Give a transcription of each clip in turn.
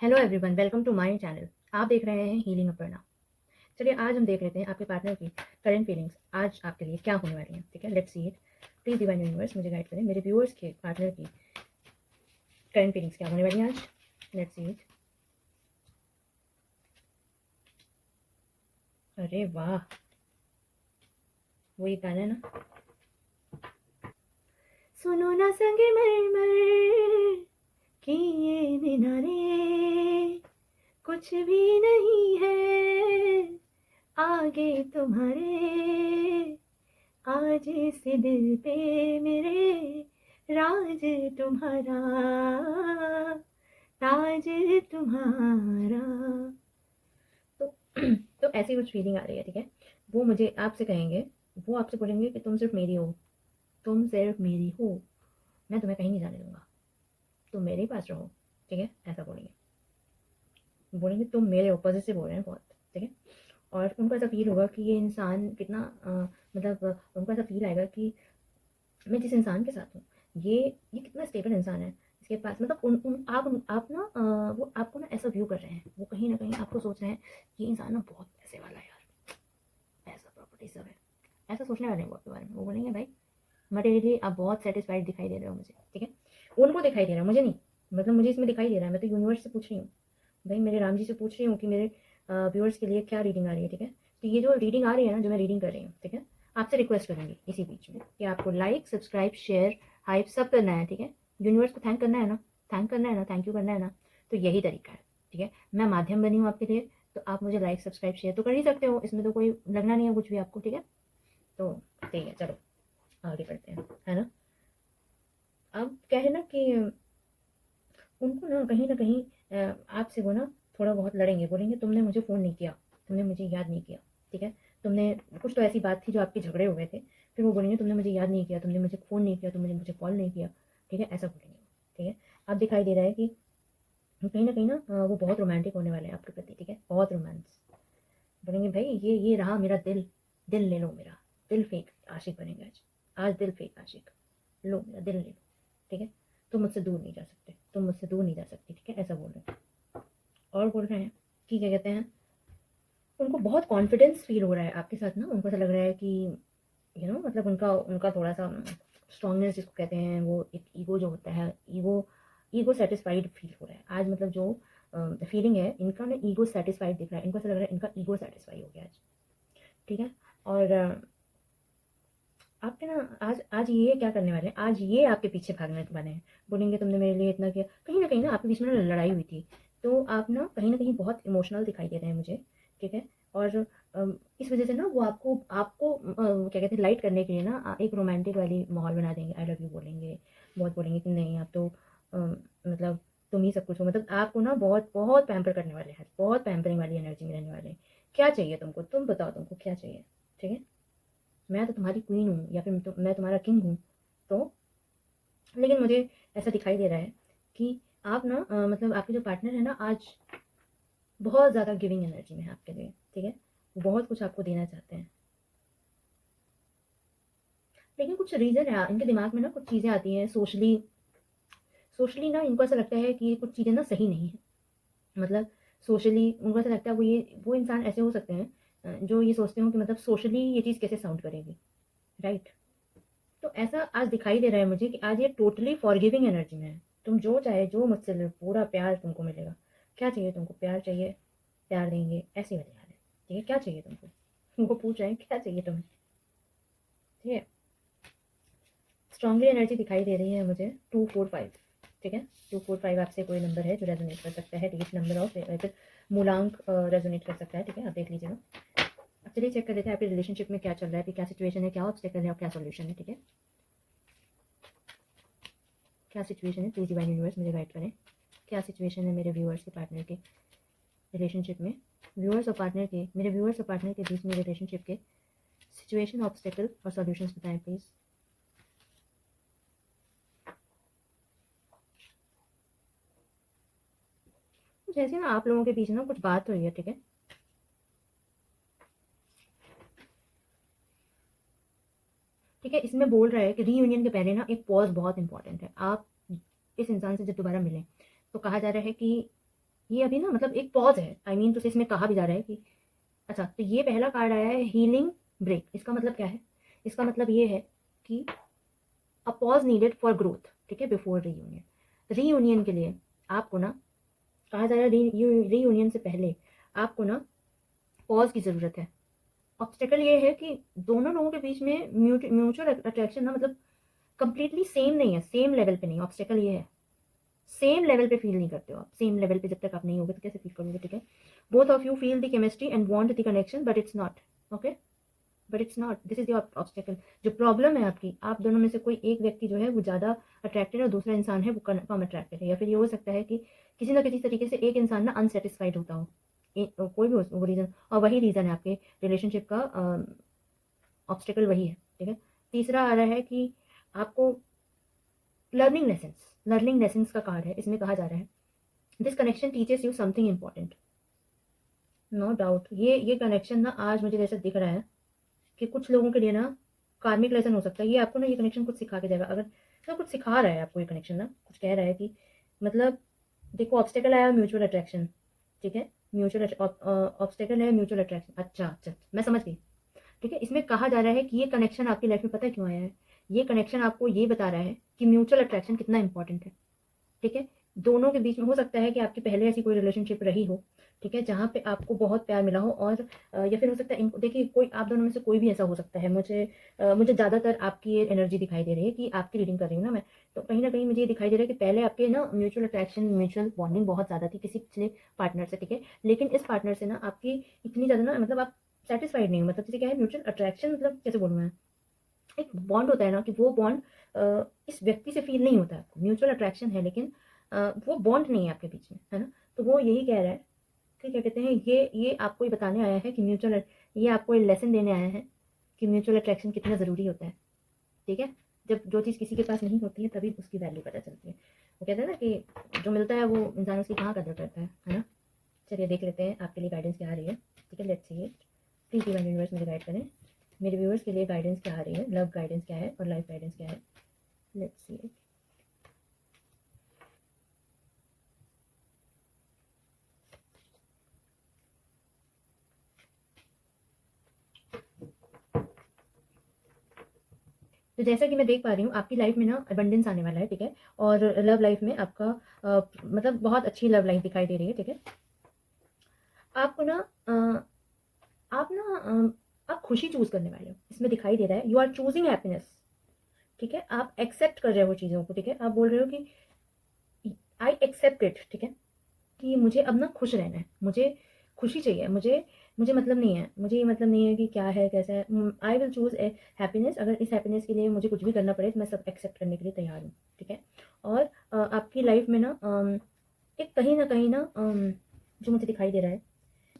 Hello everyone, welcome to my channel. आप देख रहे हैं हीलिंग अपर्णा। चलिए आज हम देख लेते हैं आपके पार्टनर की करंट फीलिंग्स आज आपके लिए क्या होने वाली हैं। ठीक है, let's see it. Please divine universe मुझे गाइड करें, मेरे व्यूअर्स के पार्टनर की करंट फीलिंग्स क्या होने वाली हैं आज। Let's see it. अरे वाह, वो ये गाना है ना, सुनो ना संगे मर कि ये मिनारे कुछ भी नहीं है आगे तुम्हारे, आज से दिल पे मेरे राज तुम्हारा, ताज तुम्हारा। तो तो ऐसी कुछ फीलिंग आ रही है। ठीक है, वो मुझे आपसे कहेंगे, वो आपसे बोलेंगे कि तुम सिर्फ मेरी हो, तुम सिर्फ मेरी हो, मैं तुम्हें कहीं नहीं जाने दूंगा, तुम मेरे ही पास रहो। ठीक है, ऐसा बोलेंगे। बोलेंगे तुम मेरे ऑपोजिट से बोल रहे हैं बहुत। ठीक है, और उनको ऐसा फील होगा कि ये इंसान कितना उनको ऐसा फील आएगा कि मैं जिस इंसान के साथ हूँ, ये कितना स्टेबल इंसान है। इसके पास मतलब आप ना वो आपको ना ऐसा व्यू कर रहे हैं, वो कहीं ना कहीं आपको सोच रहे हैं ये इंसान ना बहुत पैसे वाला है यार, पैसा प्रॉपर्टी सब है। ऐसा सोचने वाले हैं वो आपके बारे में। वो बोलेंगे भाई मटेरियली आप बहुत सेटिस्फाइड दिखाई दे रहे हो मुझे। ठीक है, उनको दिखाई दे रहा है, मुझे नहीं। मतलब मुझे इसमें दिखाई दे रहा है, मैं तो यूनिवर्स से पूछ रही हूँ भाई, मेरे राम जी से पूछ रही हूँ कि मेरे व्यूअर्स के लिए क्या रीडिंग आ रही है। ठीक है, तो ये जो रीडिंग आ रही है ना, जो मैं रीडिंग कर रही हूँ, ठीक है, आपसे रिक्वेस्ट करूँगी इसी बीच में कि आपको लाइक सब्सक्राइब शेयर हाइप सब करना है। ठीक है, यूनिवर्स को थैंक करना है ना, थैंक करना है ना, थैंक यू करना है ना। तो यही तरीका है। ठीक है, मैं माध्यम बनी हूँ आपके लिए, तो आप मुझे लाइक सब्सक्राइब शेयर तो कर ही सकते हो, इसमें तो कोई लगना नहीं है कुछ भी आपको। ठीक है, तो ठीक है, चलो आगे बढ़ते हैं, है ना। अब क्या है ना कि उनको ना कहीं आपसे वो ना थोड़ा बहुत लड़ेंगे, बोलेंगे तुमने मुझे फ़ोन नहीं किया, तुमने मुझे याद नहीं किया। ठीक है, तुमने कुछ तो ऐसी बात थी जो आपके झगड़े हुए थे, फिर वो बोलेंगे तुमने मुझे याद नहीं किया, तुमने मुझे फ़ोन नहीं किया, तुमने मुझे कॉल नहीं किया। ठीक है, ऐसा बोलेंगे। ठीक है, अब दिखाई दे रहा है कि कहीं ना वो बहुत रोमांटिक होने वाले हैं आपके प्रति। ठीक है, बहुत रोमांस। बोलेंगे भाई ये रहा मेरा दिल, दिल ले लो मेरा, दिल फेंक आशिक बनेंगे आज, आज दिल फेंक आशिक, लो मेरा दिल ले लो। ठीक है, तुम मुझसे दूर नहीं जा सकते, तुम मुझसे दूर नहीं जा सकती। ठीक है, ऐसा बोल रहे हैं। और बोल रहे हैं कि क्या कहते हैं, उनको बहुत कॉन्फिडेंस फील हो रहा है आपके साथ ना। उनको ऐसा लग रहा है कि मतलब उनका उनका थोड़ा सा स्ट्रांगनेस जिसको कहते हैं, वो एक ईगो जो होता है, ईगो ईगो सेटिस्फाइड फील हो रहा है आज। मतलब जो फीलिंग है इनका ना, ईगो सेटिस्फाइड दिख रहा है। इनको ऐसा लग रहा है इनका ईगो सेटिस्फाई हो गया आज। ठीक है, और आपके ना आज आज ये क्या करने वाले हैं, आज ये आपके पीछे भागने वाले हैं। बोलेंगे तुमने मेरे लिए इतना किया। कहीं ना आपके बीच में ना लड़ाई हुई थी, तो आप ना कहीं बहुत इमोशनल दिखाई दे रहे हैं मुझे। ठीक है, और इस वजह से ना वो आपको आपको क्या कहते हैं, लाइट करने के लिए ना एक रोमांटिक वाली माहौल बना देंगे, आई लव यू बोलेंगे, बहुत बोलेंगे कि नहीं आप तो मतलब तुम ही सब कुछ हो। मतलब आपको ना बहुत बहुत पैम्पर करने वाले हैं, बहुत पैम्परिंग वाली एनर्जी में रहने वाले हैं। क्या चाहिए तुमको, तुम बताओ तुमको क्या चाहिए। ठीक है, मैं तो तुम्हारी क्वीन हूँ या फिर मैं तुम्हारा किंग हूँ। तो लेकिन मुझे ऐसा दिखाई दे रहा है कि आप ना मतलब आपके जो पार्टनर है ना आज बहुत ज़्यादा गिविंग एनर्जी में है आपके लिए। ठीक है, वो बहुत कुछ आपको देना चाहते हैं, लेकिन कुछ रीज़न है इनके दिमाग में ना, कुछ चीज़ें आती हैं सोशली। सोशली ना इनको ऐसा लगता है कि ये कुछ चीज़ें ना सही नहीं है। मतलब सोशली उनको ऐसा लगता है वो इंसान ऐसे हो सकते हैं जो ये सोचते हो कि मतलब सोशली ये चीज़ कैसे साउंड करेगी, राइट। तो ऐसा आज दिखाई दे रहा है मुझे कि आज ये टोटली फॉरगिविंग एनर्जी में है। तुम जो चाहे जो मुझसे लो, पूरा प्यार तुमको मिलेगा। क्या चाहिए तुमको, प्यार चाहिए, प्यार देंगे, ऐसी वाली हाल है। ठीक है, क्या चाहिए तुमको, तुमको पूछ रहे हैं क्या चाहिए तुम्हें। ठीक है, स्ट्रांगली एनर्जी दिखाई दे रही है मुझे 245। ठीक है, 245 आपसे कोई नंबर है जो रेजोनेट कर सकता है, डिजिट नंबर ऑफ फिर मूलांक रेजोनेट कर सकता है। ठीक है, आप देख लीजिएगा। अब चलिए चेक कर लेते हैं आपके रिलेशनशिप में क्या चल रहा है, अभी क्या सिचुएशन है, क्या ऑब्स्टेकल है और क्या सोल्यूशन है। ठीक है, क्या सिचुएशन है, प्लीज डिवाइन यूनिवर्स मुझे गाइड करें। क्या सिचुएशन है मेरे व्यूअर्स के पार्टनर के रिलेशनशिप में, व्यूअर्स और पार्टनर के, मेरे व्यूअर्स और पार्टनर के बीच में रिलेशनशिप के सिचुएशन, ऑब्स्टेकल और सॉल्यूशंस बताएं प्लीज़। जैसे ना आप लोगों के बीच ना कुछ बात हुई है। ठीक है, ठीक है, इसमें बोल रहा है कि रीयूनियन के पहले ना एक पॉज बहुत इंपॉर्टेंट है। आप इस इंसान से जब दोबारा मिलें तो कहा जा रहा है कि ये अभी ना मतलब एक पॉज है, आई मीन तो इसमें कहा भी जा रहा है कि अच्छा, तो ये पहला कार्ड आया है हीलिंग ब्रेक। इसका मतलब क्या है? इसका मतलब ये है कि a pause needed for growth, ठीक है, बिफोर रीयूनियन। रीयूनियन के लिए आपको ना कहा जा रहा है रीयूनियन से पहले आपको ना पॉज की ज़रूरत है। ऑब्स्टेकल ये है कि दोनों लोगों के बीच में म्यूचुअल अट्रैक्शन ना मतलब कंप्लीटली सेम नहीं है, सेम लेवल पे नहीं। ऑब्स्टेकल ये है सेम लेवल पे फील नहीं करते हो आप। सेम लेवल पे जब तक आप नहीं होगे तो कैसे फील करोगे, ठीक है? Both of you feel the chemistry and want the connection, but it's not okay, but it's not, this is your obstacle. जो प्रॉब्लम है आपकी, आप दोनों में से कोई एक व्यक्ति जो है वो ज़्यादा अट्रैक्टेड है और दूसरा इंसान है वो कम अट्रैक्टेड है। या फिर ये हो सकता है कि किसी ना किसी तरीके से एक इंसान ना अनसेटिस्फाइड होता हो, कोई भी वो रीज़न, और वही रीज़न है आपके रिलेशनशिप का ऑब्स्टेकल, वही है, ठीक है? तीसरा आ रहा है कि आपको लर्निंग लेसन्स का कार्ड है। इसमें कहा जा रहा है this connection teaches you something important, no doubt. ये कनेक्शन ना आज मुझे जैसे दिख रहा है कि कुछ लोगों के लिए ना कार्मिक लेसन हो सकता है। ये आपको ना ये कनेक्शन कुछ सिखा के जाएगा। अगर मतलब कुछ सिखा रहा है आपको ये कनेक्शन ना, कुछ कह रहा है कि मतलब देखो ऑब्स्टेकल आया म्यूचुअल अट्रैक्शन, ठीक है? म्यूचुअल ऑब्स्टेकल है म्यूचुअल अट्रैक्शन। अच्छा अच्छा, मैं समझ गई, ठीक है? इसमें कहा जा रहा है कि ये कनेक्शन आपकी लाइफ में पता है क्यों आया है? ये कनेक्शन आपको ये बता रहा है कि म्यूचुअल अट्रैक्शन कितना इंपॉर्टेंट है, ठीक है? दोनों के बीच में हो सकता है कि आपकी पहले ऐसी कोई रिलेशनशिप रही हो, ठीक है, जहाँ पे आपको बहुत प्यार मिला हो, और या फिर हो सकता है देखिए कोई आप दोनों में से कोई भी ऐसा हो सकता है। मुझे ज़्यादातर आपकी ये एनर्जी दिखाई दे रही है कि आपकी रीडिंग कर रही हूँ ना मैं, तो कहीं न कहीं मुझे ये दिखाई दे रहा है कि पहले आपके ना म्यूचुअल अट्रैक्शन, म्यूचुअल बॉन्डिंग बहुत ज़्यादा थी किसी पिछले पार्टनर से, ठीक है? लेकिन इस पार्टनर से ना आपकी इतनी ज़्यादा ना मतलब आप सैटिस्फाइड नहीं हो। मतलब जैसे क्या है म्यूचुअल अट्रैक्शन, मतलब कैसे बोलूँ मैं? एक बॉन्ड होता है ना कि वो बॉन्ड इस व्यक्ति से फील नहीं होता है आपको। म्यूचुअल अट्रैक्शन है लेकिन वो बॉन्ड नहीं है आपके बीच में, है ना? तो वो यही कह रहा है कि क्या कहते हैं, ये आपको ये बताने आया है कि ये आपको ये लेसन देने आया है कि म्यूचुअल अट्रैक्शन कितना ज़रूरी होता है, ठीक है? जब जो चीज़ किसी के पास नहीं होती है तभी उसकी वैल्यू पता चलती है। वो कहते हैं ना कि जो मिलता है वो इंसान उसकी कहाँ कदर करता है ना? चलिए देख लेते हैं आपके लिए गाइडेंस क्या आ रही है, ठीक है? Let's see it. Please divine universe मुझे गाइड करें। मेरे व्यूअर्स के लिए गाइडेंस क्या आ रही है, लव गाइडेंस क्या है और लाइफ गाइडेंस क्या है? Let's see it. तो जैसा कि मैं देख पा रही हूँ आपकी लाइफ में ना अबंडेंस आने वाला है, ठीक है? और लव लाइफ में आपका मतलब बहुत अच्छी लव लाइफ दिखाई दे रही है, ठीक है? आपको ना आप ना आप खुशी चूज़ करने वाले हो, इसमें दिखाई दे रहा है। यू आर चूज़िंग हैप्पीनेस, ठीक है? आप एक्सेप्ट कर रहे हो चीज़ों को, ठीक है? आप बोल रहे हो कि आई एक्सेप्ट इट, ठीक है? कि मुझे अब ना खुश रहना है, मुझे खुशी चाहिए, मुझे मुझे मतलब नहीं है, मुझे ये मतलब नहीं है कि क्या है, कैसा है। I will choose A happiness. अगर इस हैप्पीनेस के लिए मुझे कुछ भी करना पड़े तो मैं सब एक्सेप्ट करने के लिए तैयार हूँ, ठीक है? और आपकी लाइफ में ना एक कहीं न कहीं ना जो मुझे दिखाई दे रहा है,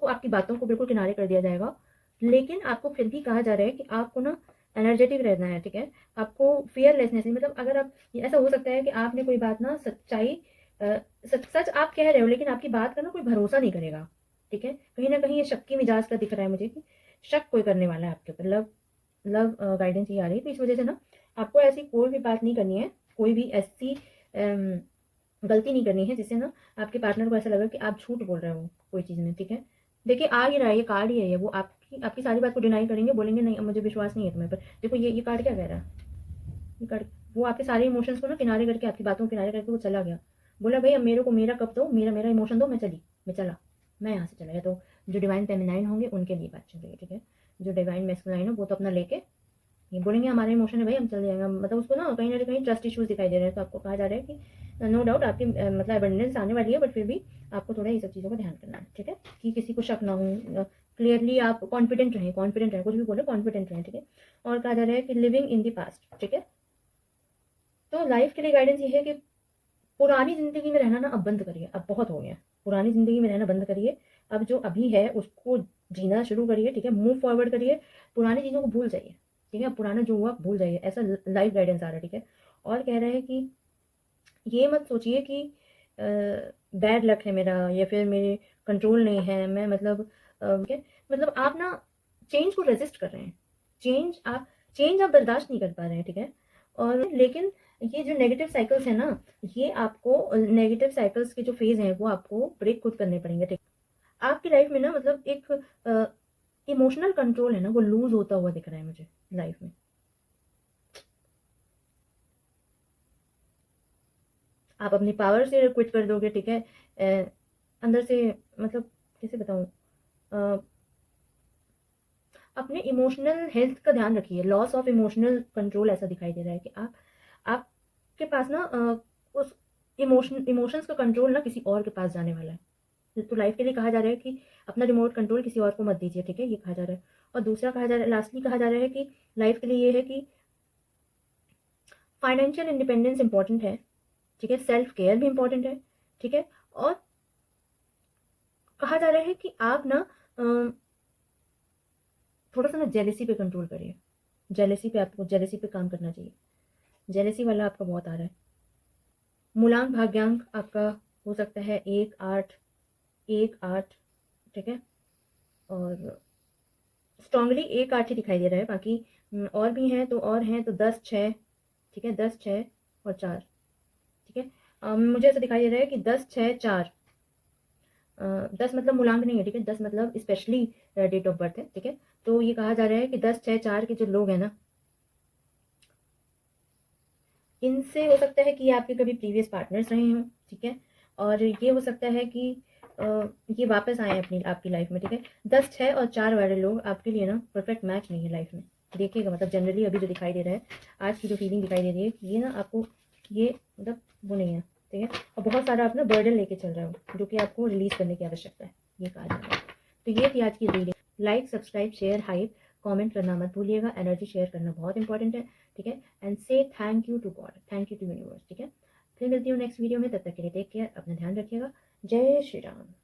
तो आपकी बातों को बिल्कुल किनारे कर दिया जाएगा। लेकिन आपको फिर भी कहा जा रहा है कि आपको ना एनर्जेटिक रहना है, ठीक है? आपको फ़ियरलेसनेस नहीं, मतलब अगर आप ऐसा हो सकता है कि आपने कोई बात ना सच्चाई सच सच आप कह रहे हो लेकिन आपकी बात का ना कोई भरोसा नहीं करेगा, ठीक है? कहीं न कहीं ये शक की मिजाज का दिख रहा है मुझे कि शक कोई करने वाला है आपके ऊपर। लव गाइडेंस ये आ रही है, तो इस वज़ह से ना आपको ऐसी कोई भी बात नहीं करनी है, कोई भी ऐसी गलती नहीं करनी है जिससे ना आपके पार्टनर को ऐसा लगे कि आप झूठ बोल रहे हो कोई चीज़ में, ठीक है? देखिए आ ही रहा है, ये कार्ड ही है ये, वो आपकी आपकी सारी बात को डिनाई करेंगे, बोलेंगे नहीं अब मुझे विश्वास नहीं है तुम्हें पर। देखो ये कार्ड क्या कह रहा है? ये कार्ड वो आपके सारे इमोशंस को ना किनारे करके, आपकी बातों को किनारे करके वो चला गया। बोला भई अब मेरे को मेरा कप दो, मेरा मेरा इमोशन दो, मैं चला। मैं यहाँ से चला गया। तो जो डिवाइन फेमिनाइन होंगे उनके लिए बात चल रही है, ठीक है? जो डिवाइन मैस्कुलाइन है वो तो अपना लेके ये बोलेंगे हमारा इमोशन है भाई हम चल जाएंगे, मतलब उसको ना कहीं ट्रस्ट इश्यूज दिखाई दे रहे हैं। तो आपको कहा जा रहा है कि नो डाउट आपकी मतलब एबंडेंस आने वाली है, बट फिर भी आपको थोड़ा ये सब चीज़ों का ध्यान करना है, ठीक है? कि किसी को शक ना हो, क्लियरली आप कॉन्फिडेंट रहें, कुछ भी बोले कॉन्फिडेंट रहें, ठीक है? और कहा जा रहा है कि लिविंग इन द पास्ट, ठीक है? तो लाइफ के लिए गाइडेंस ये है कि पुरानी ज़िंदगी में रहना ना अब बंद करिए, अब बहुत हो गया। पुरानी ज़िंदगी में रहना बंद करिए, अब जो अभी है उसको जीना शुरू करिए, ठीक है? मूव फॉरवर्ड करिए, पुरानी चीज़ों को भूल जाइए, ठीक है? पुराना जो हुआ भूल जाइए, ऐसा लाइफ गाइडेंस आ रहा है, ठीक है? और कह रहा है कि ये मत सोचिए कि बैड लक है मेरा या फिर मेरे कंट्रोल नहीं है, मैं मतलब क्या मतलब आप ना चेंज को रेजिस्ट कर रहे हैं। चेंज आप बर्दाश्त नहीं कर पा रहे हैं, ठीक है? और लेकिन ये जो नेगेटिव साइकिल्स है ना, ये आपको नेगेटिव साइकिल्स के जो फेज हैं वो आपको ब्रेक खुद करने पड़ेंगे, ठीक। आपकी लाइफ में ना मतलब एक इमोशनल कंट्रोल है ना, वो लूज होता हुआ दिख रहा है मुझे लाइफ में। आप अपनी पावर से क्विट कर दोगे, ठीक है। अंदर से मतलब कैसे बताऊं, अपने इमोशनल हेल्थ का ध्यान रखिए। लॉस ऑफ इमोशनल कंट्रोल ऐसा दिखाई दे रहा है कि आपके पास ना उस इमोशंस का कंट्रोल ना किसी और के पास जाने वाला है। तो लाइफ के लिए कहा जा रहा है कि अपना रिमोट कंट्रोल किसी और को मत दीजिए, ठीक है, ये कहा जा रहा है। और दूसरा कहा जा रहा है, लास्टली कहा जा रहा है कि लाइफ के लिए ये है कि फाइनेंशियल इंडिपेंडेंस इंपॉर्टेंट है, ठीक है, सेल्फ केयर भी इंपॉर्टेंट है, ठीक है। और कहा जा रहा है कि आप ना थोड़ा सा ना जेलेसी पे कंट्रोल करिए। जेलेसी पे आपको जेलेसी पे काम करना चाहिए। जेलेसी वाला आपका बहुत आ रहा है। मूलांक भाग्यांक आपका हो सकता है 1 8, 1 8, ठीक है। और स्ट्रांगली 1 8 ही दिखाई दे रहा है, बाकी और भी हैं तो और हैं तो 10 6, ठीक है, 10 6 और 4, ठीक है। मुझे ऐसा दिखाई दे रहा है कि 10 6 4, 10 मतलब मूलांक नहीं है, ठीक है, 10 मतलब स्पेशली डेट ऑफ बर्थ है, ठीक है। तो ये कहा जा रहा है कि 10 6 4 के जो लोग हैं ना, इनसे हो सकता है कि ये आपके कभी प्रीवियस पार्टनर्स रहे हों, ठीक है। और ये हो सकता है कि अ, ये वापस आए अपनी आपकी लाइफ में, ठीक है। 10 6 और 4 वाले लोग आपके लिए ना परफेक्ट मैच नहीं है लाइफ में। देखिएगा, मतलब जनरली अभी जो दिखाई दे रहा है, आज की जो फीलिंग दिखाई दे रही है, ये ना आपको ये मतलब वो नहीं है, ठीक है। और बहुत सारा आप ना बर्डन लेके चल रहे हो जो कि आपको रिलीज करने की आवश्यकता है, ये कहा जा रहा है। तो ये थी आज की reading. Like subscribe share hype comment करना मत भूलिएगा। एनर्जी शेयर करना बहुत इंपॉर्टेंट है, ठीक है। एंड से thank you to God, thank you to universe, ठीक है। फिर मिलती हूँ नेक्स्ट वीडियो में, तब तक के लिए टेक केयर, अपना ध्यान रखिएगा। जय श्री राम।